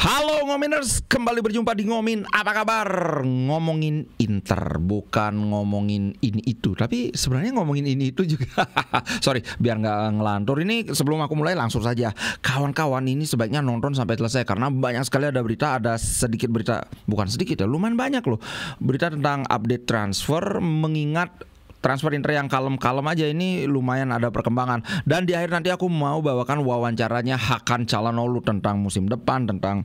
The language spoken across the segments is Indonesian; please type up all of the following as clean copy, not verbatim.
Halo Ngominers, kembali berjumpa di Ngomin. Apa kabar? Ngomongin Inter, bukan ngomongin ini itu, tapi sebenarnya ngomongin ini itu juga. Sorry, biar nggak ngelantur. Ini sebelum aku mulai langsung saja, kawan-kawan ini sebaiknya nonton sampai selesai karena banyak sekali ada berita, ada sedikit berita, bukan sedikit ya, lumayan banyak loh berita tentang update transfer. Mengingat transfer Inter yang kalem-kalem aja ini lumayan ada perkembangan. Dan di akhir nanti aku mau bawakan wawancaranya Hakan Calhanoglu tentang musim depan, tentang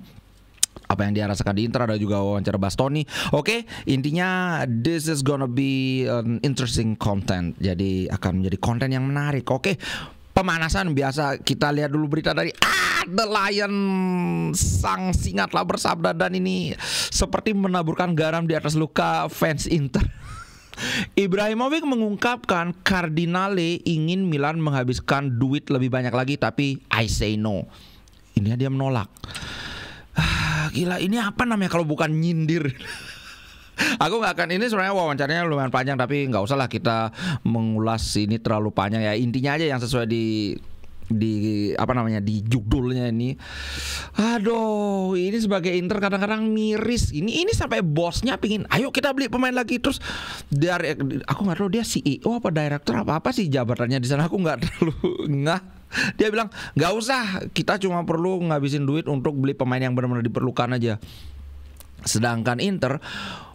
apa yang dia rasakan di Inter, ada juga wawancara Bastoni. Oke, intinya this is gonna be an interesting content. Jadi akan menjadi konten yang menarik. Oke, pemanasan biasa kita lihat dulu berita dari The Lion. Sang singa telah bersabda dan ini seperti menaburkan garam di atas luka fans Inter. Ibrahimovic mengungkapkan Cardinale ingin Milan menghabiskan duit lebih banyak lagi, tapi I say no. Ini dia menolak. Gila, ini apa namanya kalau bukan nyindir? Aku nggak akan, ini sebenarnya wawancaranya lumayan panjang, tapi nggak usah lah kita mengulas ini terlalu panjang ya. Intinya aja yang sesuai di apa namanya, di judulnya ini. Aduh, ini sebagai Inter kadang-kadang miris. Ini sampai bosnya pingin, ayo kita beli pemain lagi. Terus dari, aku nggak tahu dia CEO apa direktur apa sih jabatannya di sana. Aku nggak terlalu ngeh. Dia bilang nggak usah, kita cuma perlu ngabisin duit untuk beli pemain yang benar-benar diperlukan aja. Sedangkan Inter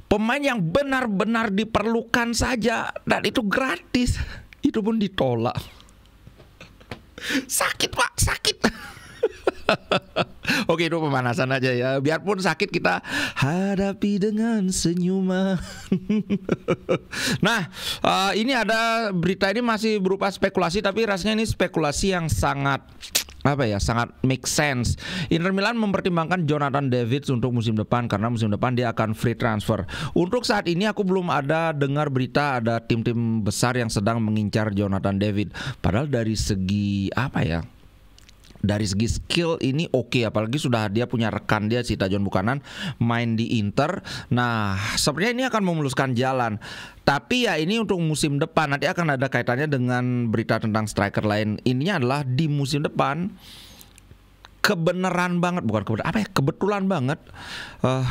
pemain yang benar-benar diperlukan saja, dan itu gratis, itu pun ditolak. Sakit pak, sakit. Oke, itu pemanasan aja ya. Biarpun sakit kita hadapi dengan senyuman. Nah, ini ada berita, ini masih berupa spekulasi, tapi rasanya ini spekulasi yang sangat sangat make sense. Inter Milan mempertimbangkan Jonathan David untuk musim depan karena musim depan dia akan free transfer. Untuk saat ini aku belum ada dengar berita ada tim-tim besar yang sedang mengincar Jonathan David. Padahal dari segi dari segi skill ini oke, apalagi sudah dia punya rekan dia si Tajon Buchanan main di Inter. Nah, sepertinya ini akan memuluskan jalan. Tapi ya ini untuk musim depan, nanti akan ada kaitannya dengan berita tentang striker lain. Ininya adalah di musim depan kebetulan banget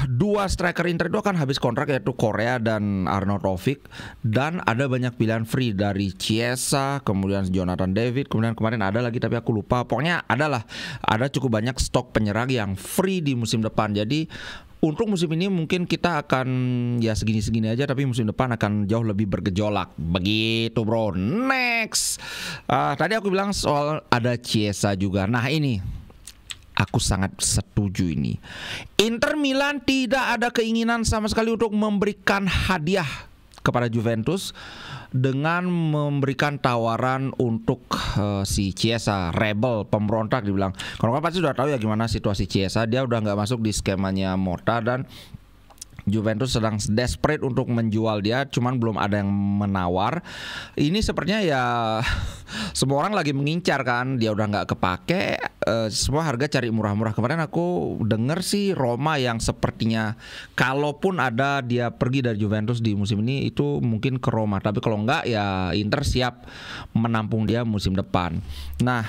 dua striker Inter itu akan habis kontrak, yaitu Korea dan Arnaud Taufik. Dan ada banyak pilihan free dari Chiesa, kemudian Jonathan David, kemudian kemarin ada lagi tapi aku lupa. Pokoknya ada cukup banyak stok penyerang yang free di musim depan. Jadi untuk musim ini mungkin kita akan ya segini-segini aja, tapi musim depan akan jauh lebih bergejolak. Begitu bro. Next, tadi aku bilang soal ada Chiesa juga. Nah ini aku sangat setuju ini. Inter Milan tidak ada keinginan sama sekali untuk memberikan hadiah kepada Juventus dengan memberikan tawaran untuk si Chiesa, rebel, pemberontak dibilang. Kalau pasti sudah tahu ya gimana situasi Chiesa. Dia udah nggak masuk di skemanya Motta dan Juventus sedang desperate untuk menjual dia, cuman belum ada yang menawar. Ini sepertinya ya semua orang lagi mengincar kan, dia udah nggak kepake, semua harga cari murah-murah. Kemarin aku denger sih Roma yang sepertinya kalaupun ada dia pergi dari Juventus di musim ini itu mungkin ke Roma, tapi kalau nggak ya Inter siap menampung dia musim depan. Nah,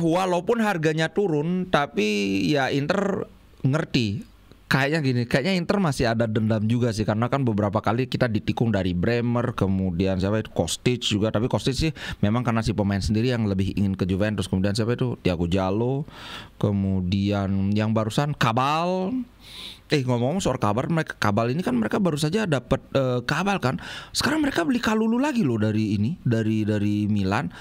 walaupun harganya turun, tapi ya Inter ngerti. Kayaknya Inter masih ada dendam juga sih, karena kan beberapa kali kita ditikung dari Bremer, kemudian siapa itu Kostic juga, tapi Kostic sih memang karena si pemain sendiri yang lebih ingin ke Juventus. Kemudian siapa itu Thiago Jallo, kemudian yang barusan Kabal. Ngomong-ngomong soal Kabal ini kan mereka baru saja dapat Kabal kan. Sekarang mereka beli Kalulu lagi loh dari Milan.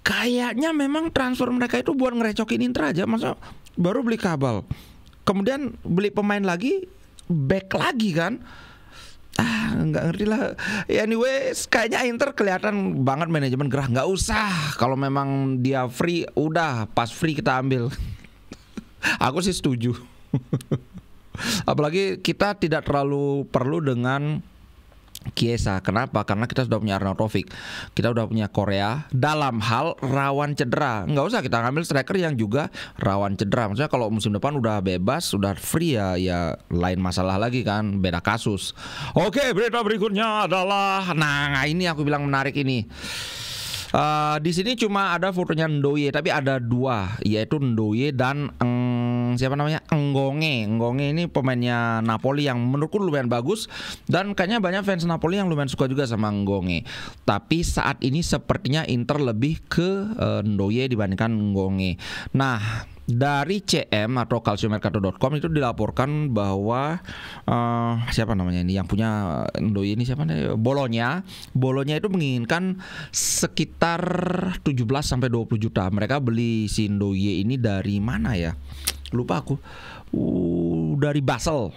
Kayaknya memang transfer mereka itu buat ngerecokin Inter aja, masa baru beli Kabal. Kemudian beli pemain lagi, back lagi kan? Nggak ngerti lah. Anyway, kayaknya Inter kelihatan banget manajemen gerah. Nggak usah, kalau memang dia free, udah pas free kita ambil. Aku sih setuju. Apalagi kita tidak terlalu perlu dengan Chiesa. Kenapa? Karena kita sudah punya Arnaud Taufik, kita udah punya Korea dalam hal rawan cedera. Nggak usah kita ngambil striker yang juga rawan cedera. Maksudnya kalau musim depan udah bebas, udah free ya lain masalah lagi kan, beda kasus. Oke, berita berikutnya adalah, nah ini aku bilang menarik ini. Di sini cuma ada fotonya Ndoye, tapi ada dua, yaitu Ndoye dan siapa namanya, Ngonge ini pemainnya Napoli yang menurutku lumayan bagus, dan kayaknya banyak fans Napoli yang lumayan suka juga sama Ngonge. Tapi saat ini sepertinya Inter lebih ke Ndoye dibandingkan Ngonge. Nah, dari CM atau calciomercato.com itu dilaporkan bahwa siapa namanya ini yang punya Ndoye ini, siapa nih? Bologna itu menginginkan sekitar 17 sampai 20 juta. Mereka beli si Ndoye ini dari mana ya? Lupa aku. Dari Basel.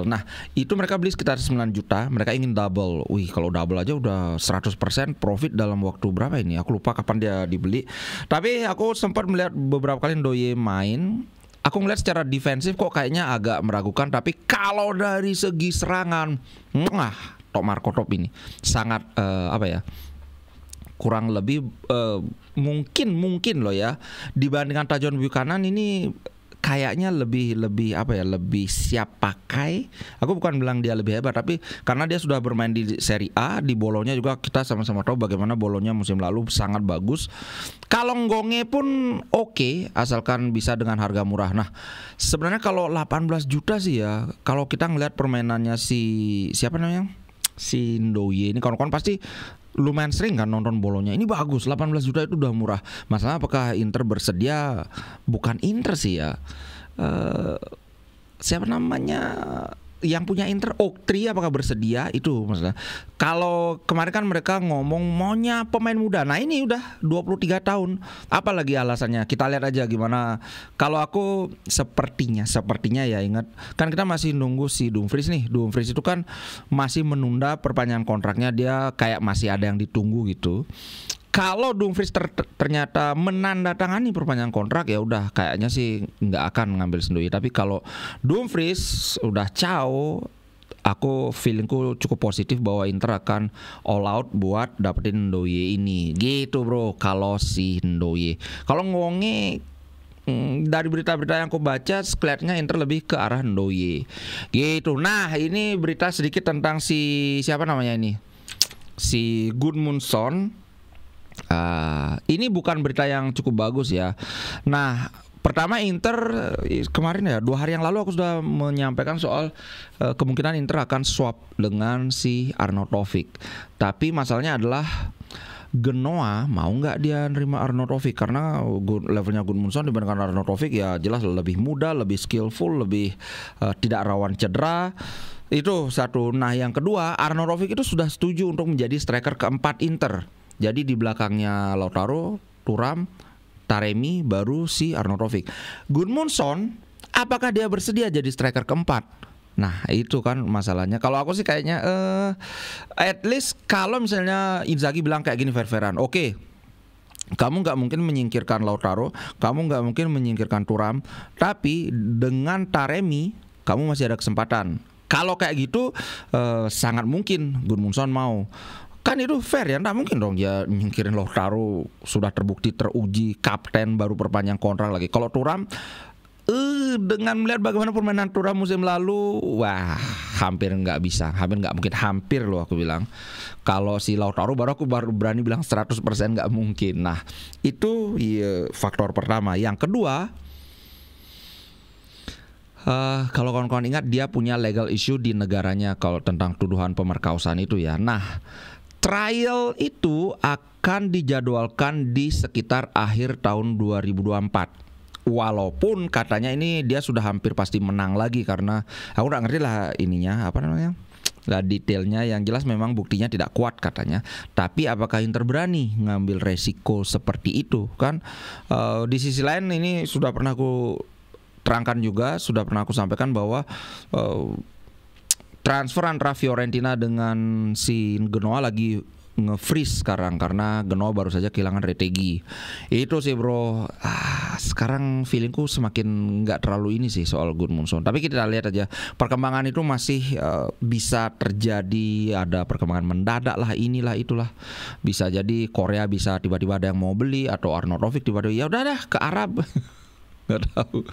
Nah, itu mereka beli sekitar 9 juta. Mereka ingin double. Wih, kalau double aja udah 100% profit dalam waktu berapa ini? Aku lupa kapan dia dibeli. Tapi aku sempat melihat beberapa kali Ndoye main. Aku ngeliat secara defensif kok kayaknya agak meragukan. Tapi kalau dari segi serangan, Tok Marco Top ini sangat kurang lebih mungkin loh ya, dibandingkan Tajon Buchanan ini kayaknya lebih siap pakai. Aku bukan bilang dia lebih hebat, tapi karena dia sudah bermain di Serie A, di Bologna juga kita sama-sama tahu bagaimana Bologna musim lalu sangat bagus. Kalau Ngonge pun oke, asalkan bisa dengan harga murah. Nah, sebenarnya kalau 18 juta sih ya, kalau kita ngelihat permainannya si Ndoye ini, kawan-kawan pasti lumayan sering kan nonton Bologna. Ini bagus, 18 juta itu udah murah. Masalah apakah Inter bersedia? Bukan Inter sih ya, siapa namanya yang punya Inter, Oktri, apakah bersedia? Itu masalah. Kalau kemarin kan mereka ngomong maunya pemain muda. Nah, ini udah 23 tahun. Apalagi alasannya? Kita lihat aja gimana. Kalau aku sepertinya ya, ingat kan kita masih nunggu si Dumfries nih. Dumfries itu kan masih menunda perpanjangan kontraknya, dia kayak masih ada yang ditunggu gitu. Kalau Dumfries ternyata menandatangani perpanjangan kontrak, ya udah kayaknya sih nggak akan ngambil Ndoye. Tapi kalau Dumfries udah cao, aku feelingku cukup positif bahwa Inter akan all out buat dapetin Ndoye ini. Gitu bro, kalau si Ndoye. Kalau Ngonge, dari berita-berita yang aku baca, kelihatannya Inter lebih ke arah Ndoye. Gitu. Nah, ini berita sedikit tentang si siapa namanya ini, si Gudmundsson. Ini bukan berita yang cukup bagus ya. Nah, pertama Inter kemarin ya, 2 hari yang lalu aku sudah menyampaikan soal kemungkinan Inter akan swap dengan si Arnautovic. Tapi masalahnya adalah Genoa mau nggak dia nerima Arnautovic, karena levelnya Gudmundsson dibandingkan Arnautovic ya jelas lebih muda, lebih skillful, lebih tidak rawan cedera. Itu satu. Nah, yang kedua, Arnautovic itu sudah setuju untuk menjadi striker keempat Inter. Jadi di belakangnya Lautaro, Thuram, Taremi, baru si Arnautovic. Gudmundsson, apakah dia bersedia jadi striker keempat? Nah, itu kan masalahnya. Kalau aku sih kayaknya at least kalau misalnya Inzaghi bilang kayak gini fair-fairan, oke, kamu nggak mungkin menyingkirkan Lautaro, kamu nggak mungkin menyingkirkan Thuram, tapi dengan Taremi kamu masih ada kesempatan. Kalau kayak gitu sangat mungkin Gudmundsson mau. Kan itu fair ya, nggak mungkin dong dia nyingkirin Lautaro, sudah terbukti teruji kapten, baru perpanjang kontrak lagi. Kalau Thuram, dengan melihat bagaimana permainan Thuram musim lalu, wah hampir nggak bisa, hampir loh aku bilang. Kalau si Lautaro baru berani bilang 100% nggak mungkin. Nah, itu ya, faktor pertama. Yang kedua, kalau kawan-kawan ingat, dia punya legal issue di negaranya kalau tentang tuduhan pemerkosaan itu ya. Nah, trial itu akan dijadwalkan di sekitar akhir tahun 2024. Walaupun katanya ini dia sudah hampir pasti menang lagi, karena aku nggak ngerti lah ininya lah detailnya. Yang jelas memang buktinya tidak kuat katanya. Tapi apakah Inter berani ngambil resiko seperti itu kan? Di sisi lain ini sudah pernah aku terangkan juga, sudah pernah aku sampaikan bahwa transfer antara Fiorentina dengan si Genoa lagi nge-freeze sekarang, karena Genoa baru saja kehilangan Retegui. Itu sih bro, sekarang feelingku semakin nggak terlalu ini sih soal Gudmundsson. Tapi kita lihat aja, perkembangan itu masih bisa terjadi. Ada perkembangan mendadak lah, inilah itulah. Bisa jadi Korea bisa tiba-tiba ada yang mau beli, atau Arnautovic tiba-tiba ya udah dah ke Arab. Gak tahu.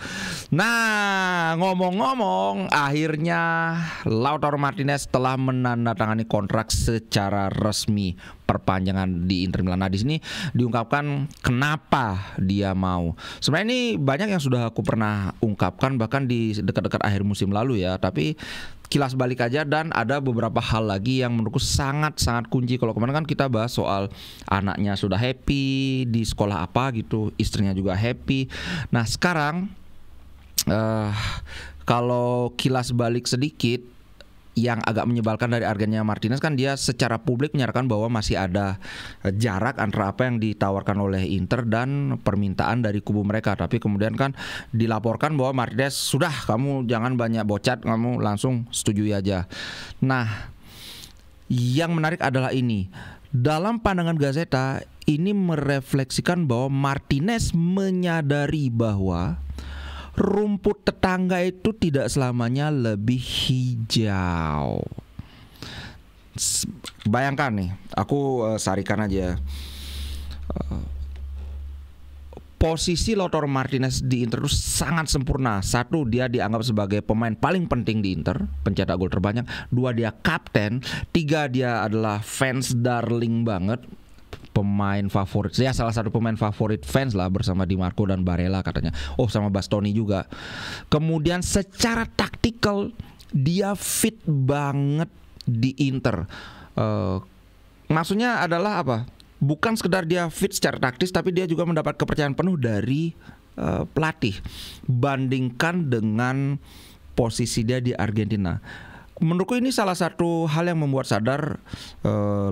Nah, ngomong-ngomong, akhirnya Lautaro Martinez telah menandatangani kontrak secara resmi. perpanjangan di Inter Milan. Nah, di sini diungkapkan kenapa dia mau. Sebenarnya ini banyak yang sudah aku pernah ungkapkan bahkan di dekat-dekat akhir musim lalu ya, tapi kilas balik aja, dan ada beberapa hal lagi yang menurutku sangat-sangat kunci. Kalau kemarin kan kita bahas soal anaknya sudah happy di sekolah apa gitu, istrinya juga happy. Nah, sekarang kalau kilas balik sedikit, yang agak menyebalkan dari agennya Martinez kan dia secara publik menyatakan bahwa masih ada jarak antara apa yang ditawarkan oleh Inter dan permintaan dari kubu mereka. Tapi kemudian kan dilaporkan bahwa Martinez, sudah, kamu jangan banyak bocat, kamu langsung setujui aja. Nah, yang menarik adalah ini. Dalam pandangan Gazeta, ini merefleksikan bahwa Martinez menyadari bahwa rumput tetangga itu tidak selamanya lebih hijau. Bayangkan nih, aku sarikan aja. Posisi Lautaro Martinez di Inter itu sangat sempurna. Satu, dia dianggap sebagai pemain paling penting di Inter, pencetak gol terbanyak. Dua, dia kapten. Tiga, dia adalah fans darling banget, pemain favorit. Ya, salah satu pemain favorit fans lah bersama Di Marco dan Barella katanya. Oh, sama Bastoni juga. Kemudian secara taktikal dia fit banget di Inter. Maksudnya adalah apa? Bukan sekedar dia fit secara taktis, tapi dia juga mendapat kepercayaan penuh dari pelatih. Bandingkan dengan posisi dia di Argentina. Menurutku ini salah satu hal yang membuat sadar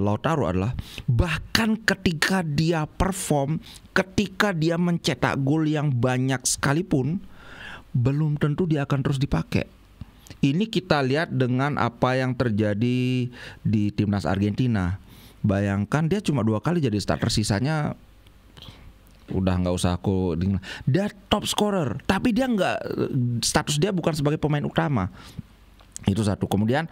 Lautaro adalah bahkan ketika dia perform, ketika dia mencetak gol yang banyak sekalipun, belum tentu dia akan terus dipakai. Ini kita lihat dengan apa yang terjadi di timnas Argentina. Bayangkan dia cuma 2 kali jadi starter, sisanya udah nggak usah aku. Dia top scorer, tapi dia nggak, status dia bukan sebagai pemain utama. Itu satu. Kemudian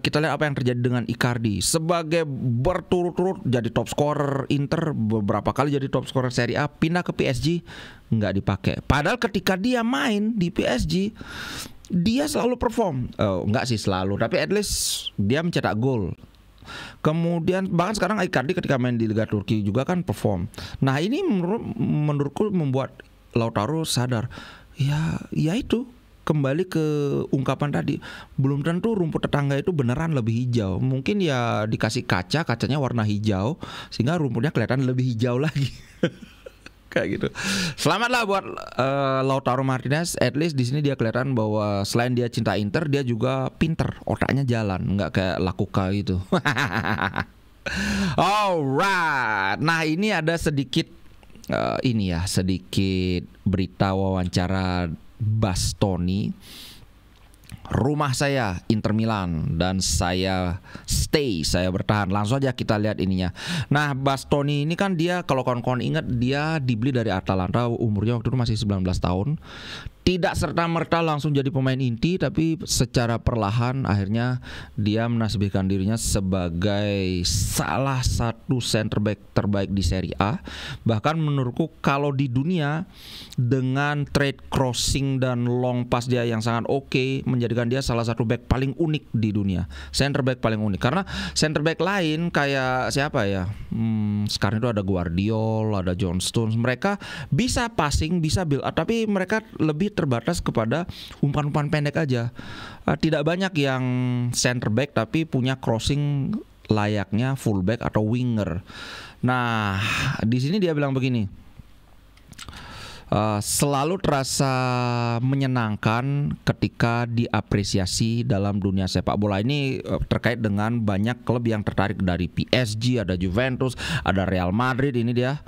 kita lihat apa yang terjadi dengan Icardi. Sebagai berturut-turut jadi top scorer Inter, beberapa kali jadi top scorer Serie A, pindah ke PSG nggak dipakai. Padahal ketika dia main di PSG, dia selalu perform. Nggak sih selalu, tapi at least dia mencetak gol. Kemudian bahkan sekarang Icardi ketika main di Liga Turki juga kan perform. Nah, ini menurutku membuat Lautaro sadar, ya itu kembali ke ungkapan tadi, belum tentu rumput tetangga itu beneran lebih hijau. Mungkin ya dikasih kacanya warna hijau sehingga rumputnya kelihatan lebih hijau lagi. Kayak gitu. Selamatlah buat Lautaro Martinez. At least di sini dia kelihatan bahwa selain dia cinta Inter, dia juga pinter, otaknya jalan, nggak kayak Lakuka gitu. Alright. Nah, ini ada sedikit sedikit berita wawancara Bastoni. Rumah saya Inter Milan dan saya bertahan. Langsung aja kita lihat ininya. Nah, Bastoni ini kan dia, kalau kawan-kawan ingat, dia dibeli dari Atalanta, umurnya waktu itu masih 19 tahun. Tidak serta-merta langsung jadi pemain inti, tapi secara perlahan akhirnya dia menasbihkan dirinya sebagai salah satu center back terbaik di Serie A. Bahkan menurutku kalau di dunia, dengan trade crossing dan long pass dia yang sangat oke, menjadikan dia salah satu back paling unik di dunia. Center back paling unik. Karena center back lain kayak siapa ya? Sekarang itu ada Guardiol, ada John Stones. Mereka bisa passing, bisa build up, tapi mereka lebih terbatas kepada umpan-umpan pendek aja. Tidak banyak yang center back tapi punya crossing layaknya fullback atau winger. Nah, di sini dia bilang begini. Selalu terasa menyenangkan ketika diapresiasi dalam dunia sepak bola. Ini terkait dengan banyak klub yang tertarik, dari PSG, ada Juventus, ada Real Madrid, ini dia.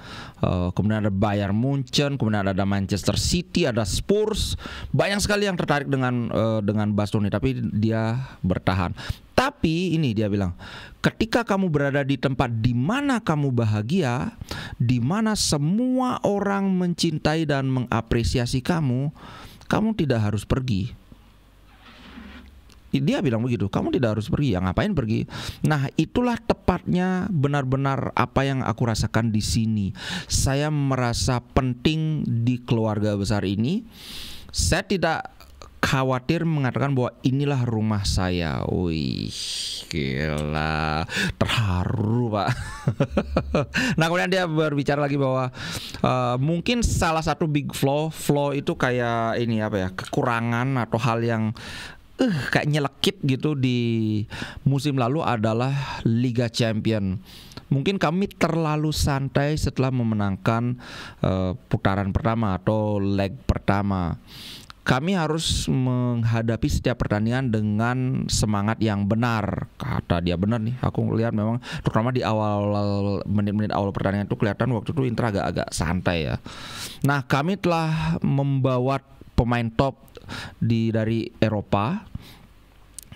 Kemudian ada Bayern Munchen, kemudian ada Manchester City, ada Spurs. Banyak sekali yang tertarik dengan Bastoni, tapi dia bertahan. Tapi ini dia bilang, ketika kamu berada di tempat di mana kamu bahagia, di mana semua orang mencintai dan mengapresiasi kamu, kamu tidak harus pergi. Dia bilang begitu, kamu tidak harus pergi. Ya ngapain pergi? Nah, itulah tepatnya benar-benar apa yang aku rasakan di sini. Saya merasa penting di keluarga besar ini. Saya tidak khawatir mengatakan bahwa inilah rumah saya. Wih, gila, terharu Pak. Nah kemudian dia berbicara lagi bahwa mungkin salah satu big flaw itu kayak ini apa ya, kekurangan atau hal yang kayak nyelekit gitu di musim lalu adalah Liga Champion. Mungkin kami terlalu santai setelah memenangkan putaran pertama atau leg pertama. Kami harus menghadapi setiap pertandingan dengan semangat yang benar. Kata dia benar nih. Aku lihat memang terutama di awal menit-menit awal pertandingan itu kelihatan waktu itu Inter agak-agak santai ya. Nah, kami telah membawa pemain top dari Eropa.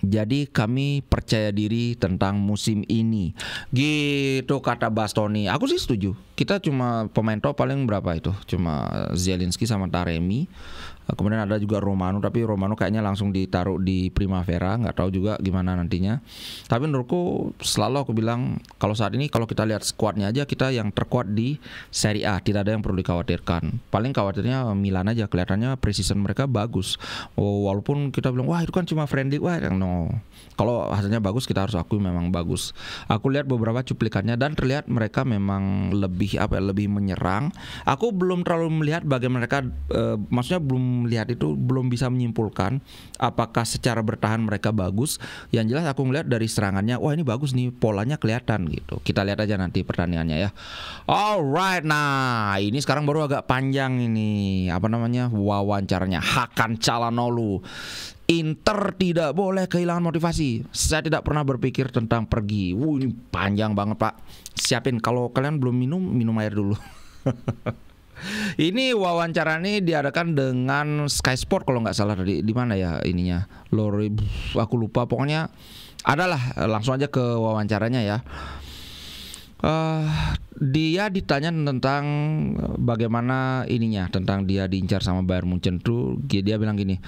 Jadi kami percaya diri tentang musim ini. Gitu kata Bastoni. Aku sih setuju. Kita cuma pemain top paling berapa itu? Cuma Zielinski sama Taremi. Kemudian ada juga Romano, tapi Romano kayaknya langsung ditaruh di Primavera, nggak tahu juga gimana nantinya. Tapi menurutku selalu aku bilang kalau saat ini kalau kita lihat skuadnya aja kita yang terkuat di Serie A, tidak ada yang perlu dikhawatirkan. Paling khawatirnya Milan aja, kelihatannya preseason mereka bagus. Walaupun kita bilang wah itu kan cuma friendly, wah no. Kalau hasilnya bagus kita harus akui memang bagus. Aku lihat beberapa cuplikannya dan terlihat mereka memang lebih lebih menyerang. Aku belum terlalu melihat bagaimana mereka maksudnya belum bisa menyimpulkan apakah secara bertahan mereka bagus. Yang jelas aku melihat dari serangannya, wah ini bagus nih, polanya kelihatan gitu. Kita lihat aja nanti pertandingannya ya. Alright, nah ini sekarang baru agak panjang ini wawancaranya Hakan Çalhanoğlu. Inter tidak boleh kehilangan motivasi. Saya tidak pernah berpikir tentang pergi. Ini panjang banget Pak. Siapin, kalau kalian belum minum air dulu. Ini wawancara ini diadakan dengan Sky Sport kalau nggak salah, di mana ya ininya, aku lupa, pokoknya adalah langsung aja ke wawancaranya ya. Dia ditanya tentang bagaimana ininya, tentang dia diincar sama Bayern Munchen tuh, dia bilang gini.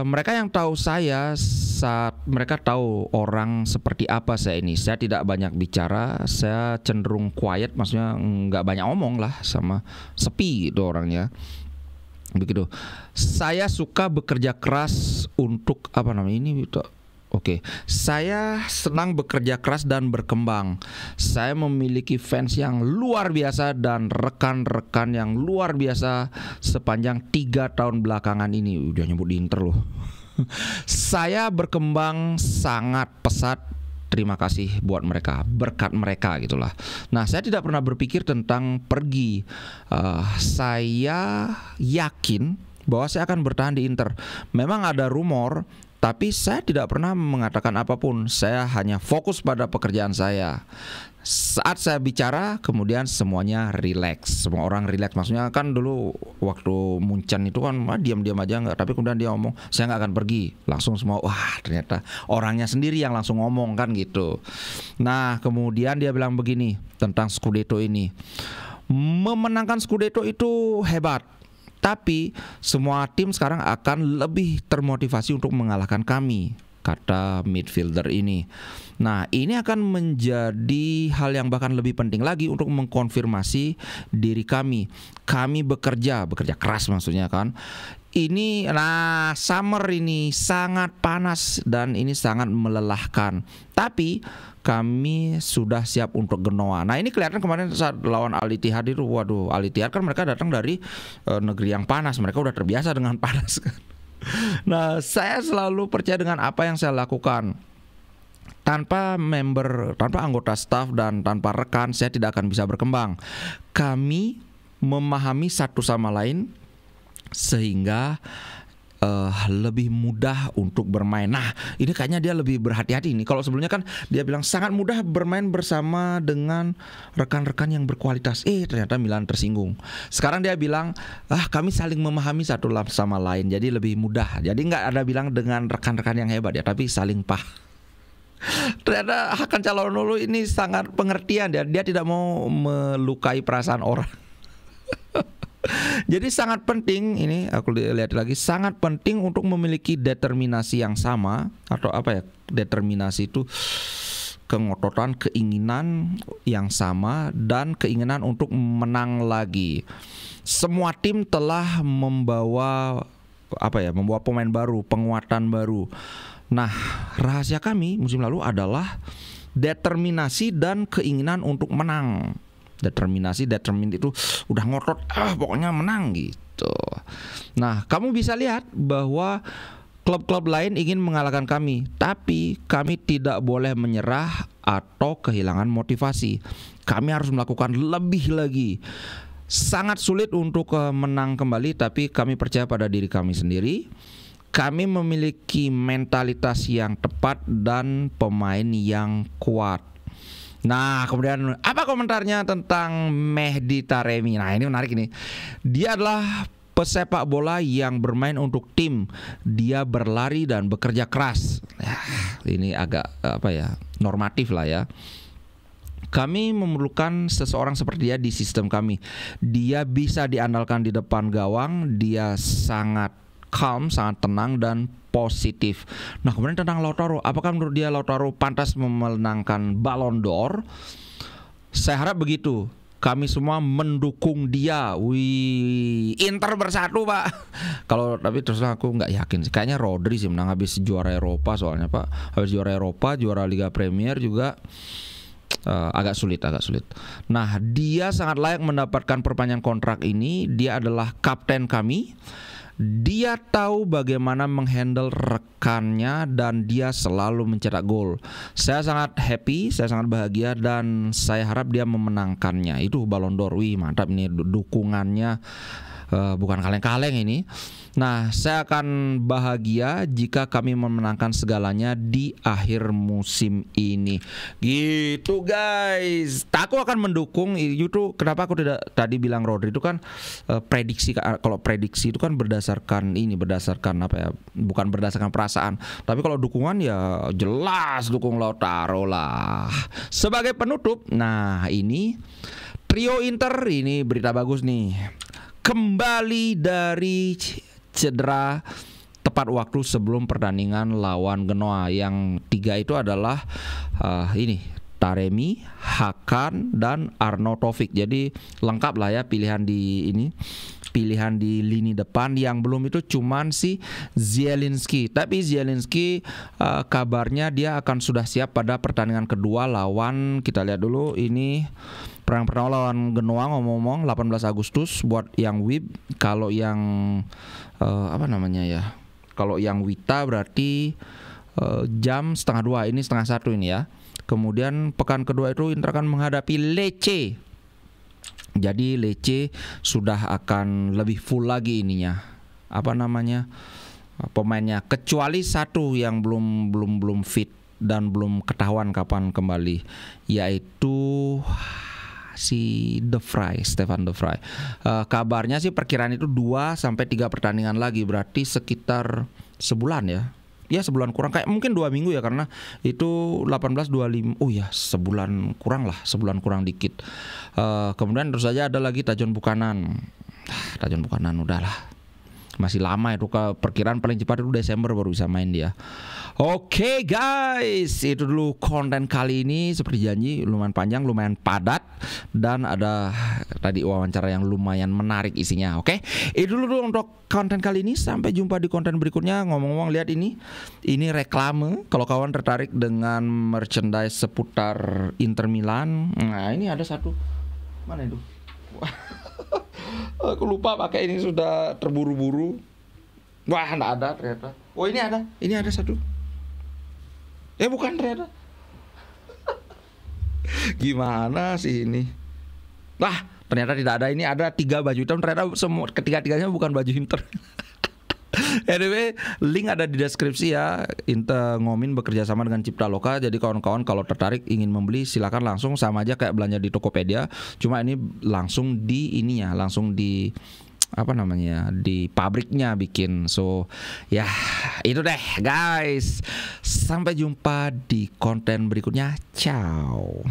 Mereka yang tahu saya saat mereka tahu orang seperti apa saya ini. Saya tidak banyak bicara, saya cenderung quiet, maksudnya nggak banyak omong lah, sama sepi gitu orangnya. Begitu. Saya suka bekerja keras untuk Oke, saya senang bekerja keras dan berkembang. Saya memiliki fans yang luar biasa dan rekan-rekan yang luar biasa sepanjang 3 tahun belakangan ini. Udah nyebut di Inter loh. Saya berkembang sangat pesat. Terima kasih buat mereka, berkat mereka gitulah. Nah, saya tidak pernah berpikir tentang pergi. Saya yakin bahwa saya akan bertahan di Inter. Memang ada rumor, tapi saya tidak pernah mengatakan apapun. Saya hanya fokus pada pekerjaan saya. Saat saya bicara, kemudian semuanya rileks. Semua orang rileks. Maksudnya kan dulu waktu Munchen itu kan diam-diam aja nggak. Tapi kemudian dia ngomong, saya nggak akan pergi. Langsung semua, wah ternyata orangnya sendiri yang langsung ngomong kan gitu. Nah kemudian dia bilang begini tentang Scudetto ini. Memenangkan Scudetto itu hebat. Tapi semua tim sekarang akan lebih termotivasi untuk mengalahkan kami, kata midfielder ini. Nah ini akan menjadi hal yang bahkan lebih penting lagi untuk mengkonfirmasi diri kami. Kami bekerja keras maksudnya kan. Ini summer ini sangat panas dan ini sangat melelahkan. Tapi kami sudah siap untuk Genoa. Nah ini kelihatan kemarin saat lawan Al Ittihad itu, waduh, Al Ittihad kan mereka datang dari negeri yang panas. Mereka udah terbiasa dengan panas kan. Nah saya selalu percaya dengan apa yang saya lakukan. Tanpa anggota staf dan tanpa rekan saya tidak akan bisa berkembang. Kami memahami satu sama lain sehingga lebih mudah untuk bermain. Nah ini kayaknya dia lebih berhati-hati nih. Kalau sebelumnya kan dia bilang sangat mudah bermain bersama dengan rekan-rekan yang berkualitas. Ternyata Milan tersinggung. Sekarang dia bilang kami saling memahami satu sama lain, jadi lebih mudah. Jadi nggak ada bilang dengan rekan-rekan yang hebat ya, tapi saling Ternyata Hakan Çalhanoğlu ini sangat pengertian. Dia tidak mau melukai perasaan orang. Jadi sangat penting, ini aku lihat lagi, sangat penting untuk memiliki determinasi yang sama. Atau determinasi itu kengototan, keinginan yang sama, dan keinginan untuk menang lagi. Semua tim telah membawa membawa pemain baru, penguatan baru. Nah, rahasia kami musim lalu adalah determinasi dan keinginan untuk menang. Determin itu udah ngotot, pokoknya menang gitu. Nah, kamu bisa lihat bahwa klub-klub lain ingin mengalahkan kami, tapi kami tidak boleh menyerah atau kehilangan motivasi. Kami harus melakukan lebih lagi. Sangat sulit untuk menang kembali, tapi kami percaya pada diri kami sendiri. Kami memiliki mentalitas yang tepat dan pemain yang kuat. Nah, kemudian apa komentarnya tentang Mehdi Taremi? Nah, ini menarik ini. Dia adalah pesepak bola yang bermain untuk tim. Dia berlari dan bekerja keras. Ini agak normatif lah ya. Kami memerlukan seseorang seperti dia di sistem kami. Dia bisa diandalkan di depan gawang. Dia sangat calm, sangat tenang dan positif. Nah, kemudian tentang Lautaro, apakah menurut dia Lautaro pantas memenangkan Ballon d'Or? Saya harap begitu. Kami semua mendukung dia. Wih, Inter bersatu, Pak. Tapi terus aku nggak yakin sih. Kayaknya Rodri sih menang habis juara Eropa soalnya, Pak. Habis juara Eropa, juara Liga Premier juga. Agak sulit. Nah, dia sangat layak mendapatkan perpanjangan kontrak ini. Dia adalah kapten kami. Dia tahu bagaimana menghandle rekannya dan dia selalu mencetak gol. Saya sangat happy, saya sangat bahagia dan saya harap dia memenangkannya. Itu Ballon d'Or. Wih, mantap ini dukungannya. Bukan kaleng-kaleng ini. Nah, saya akan bahagia jika kami memenangkan segalanya di akhir musim ini. Gitu guys. Aku akan mendukung itu. Kenapa aku tidak tadi bilang Rodri itu kan prediksi. Kalau prediksi itu kan berdasarkan bukan berdasarkan perasaan. Tapi kalau dukungan ya jelas dukung Lautaro lah. Sebagai penutup, nah ini trio Inter ini berita bagus nih. Kembali dari cedera tepat waktu sebelum pertandingan lawan Genoa. Yang 3 itu adalah Taremi, Hakan dan Arnaud Taufik. Jadi lengkap lah ya pilihan di lini depan. Yang belum itu cuman si Zielinski. Tapi Zielinski kabarnya dia akan sudah siap pada pertandingan kedua lawan, kita lihat dulu ini perang pertama lawan Genoa, ngomong-ngomong 18 Agustus buat yang WIB. Kalau yang kalau yang Wita berarti jam 12:30, ini 12:30 ini ya. Kemudian pekan kedua itu Inter akan menghadapi Lecce. Jadi Lecce sudah akan lebih full lagi ininya. Pemainnya, kecuali satu yang belum fit dan belum ketahuan kapan kembali, yaitu si Stefan De Vrij. Kabarnya sih perkiraan itu 2-3 pertandingan lagi, berarti sekitar sebulan ya. Ya sebulan kurang, kayak mungkin 2 minggu ya, karena itu 18-25. Oh ya, sebulan kurang dikit. Kemudian terus saja ada lagi Tajon Buchanan. Tajon Buchanan udahlah. Masih lama itu, perkiraan paling cepat itu Desember baru bisa main dia. Oke guys, itu dulu konten kali ini. Seperti janji lumayan panjang, lumayan padat, dan ada tadi wawancara yang lumayan menarik isinya. Oke, itu dulu untuk konten kali ini. Sampai jumpa di konten berikutnya. Ngomong-ngomong, lihat ini reklame. Kalau kawan tertarik dengan merchandise seputar Inter Milan, nah ini ada satu. Mana itu? Aku lupa pakai ini, sudah terburu-buru. Wah, enggak ada ternyata. Oh, ini ada satu. Bukan ternyata. Gimana sih ini? Lah, ternyata tidak ada. Ini ada 3 baju hitam. Ternyata semua ketiga-tiganya bukan baju Inter. Anyway, link ada di deskripsi ya. Inter Ngomin bekerja sama dengan Cipta Loka. Jadi kawan-kawan kalau tertarik ingin membeli, silakan langsung, sama aja kayak belanja di Tokopedia. Cuma ini langsung di di pabriknya bikin. So ya itu deh guys. Sampai jumpa di konten berikutnya. Ciao.